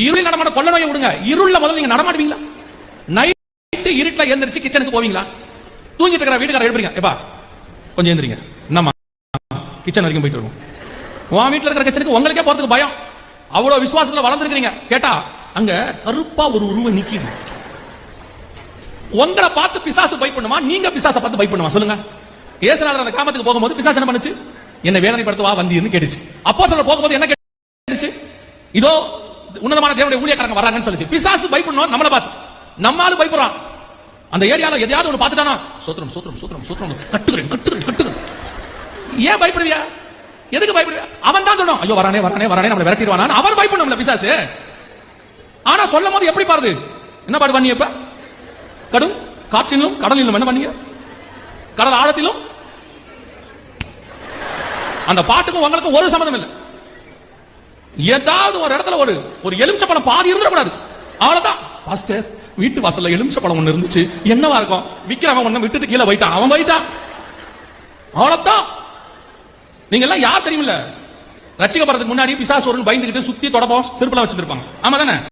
இருளில் நடமாட கொள்ள நோயை விடுங்க. இருள முதல்ல நீங்க நடமாடுவீங்களா? நைட்டு இருட்டில் எழுந்திருச்சு கிச்சனுக்கு போவீங்களா? தூங்கிட்டு இருக்கிற வீட்டுக்காரர் எழுப்புறீங்க, எப்பா கொஞ்சம் எழுந்திரிங்க, என்னம்மா கிச்சன் வரைக்கும் போயிட்டு வருவோம். உன் வீட்டில் இருக்கிற கிச்சனுக்கு உங்களுக்கே போறதுக்கு பயம். அவ்வளவு விசுவாசத்துல வளர்ந்துருக்கீங்க. கேட்டா அங்க கருப்பா ஒரு உருவம் நிக்குது. உங்களை பார்த்து பிசாசு பயப்படுமா? நீங்க பிசாசை பார்த்து பயப்படுமா? சொல்லுங்க. ஏசுநாதர் அந்த காமத்துக்கு போகும்போது பிசாசு என்ன பண்ணுச்சு? என்ன வேதனைப்படுத்துவா வந்தீர்னு கேட்டுச்சு. அப்போஸ்தலர் போகும்போது என்ன கேட்டுச்சு? இதோ உன்னதமான தேவனுடைய ஊழியக்காரங்க வராங்கன்னு சொல்லுச்சு. பிசாசு பயப்படணும் நம்மளை பார்த்து. நம்மால பயப்படுறான். அந்த ஏரியால எதையாவது ஒன்று பார்த்துட்டானா சோத்திரம் சோத்திரம் சோத்திரம் சோத்திரம் கட்டுகிறேன் கட்டுகிறேன் கட்டுகிறேன். ஏன் பயப்படுவியா? எதுக்கு பயப்படுவியா? அவன் தான் சொல்லணும், ஐயோ வரானே வரானே வரானே நம்மளை விரட்டிடுவானா. அவன் பயப்படணும் பிசாசு. ஆனா சொல்லும் போது எப்படி பாருது? என்ன பாடு பண்ணி? எப்ப கடும் காற்றிலும் கடலிலும் என்ன பண்ணீங்க? கடல் ஆழத்திலும். அந்த பாட்டுக்கும் உங்களுக்கும் ஒரு சம்பந்தம் இல்லை. ஏதாவது ஒரு இடத்துல ஒரு எலுமிச்சப்பழம் பாதி இருந்துடக்கூடாது. அவ்வளவுதான். பாஸ்டர் வீட்டு வாசல்ல எலுமிச்சப்பழம் ஒண்ணு இருந்துச்சு, என்னவா இருக்கும்? விக்கிறவன் ஒண்ணு விட்டுட்டு கீழே போயிட்டான், அவன் போயிட்டான். அவ்வளவுதான். நீங்க எல்லாம் யார் தெரியுமில்ல? ரட்சிக்கப்படுறதுக்கு முன்னாடி பிசாசு ஒரு பயந்துகிட்டு சுத்தி தொடப்போம் செருப்புலாம் வச்சிருப்பாங்க. ஆமா தானே?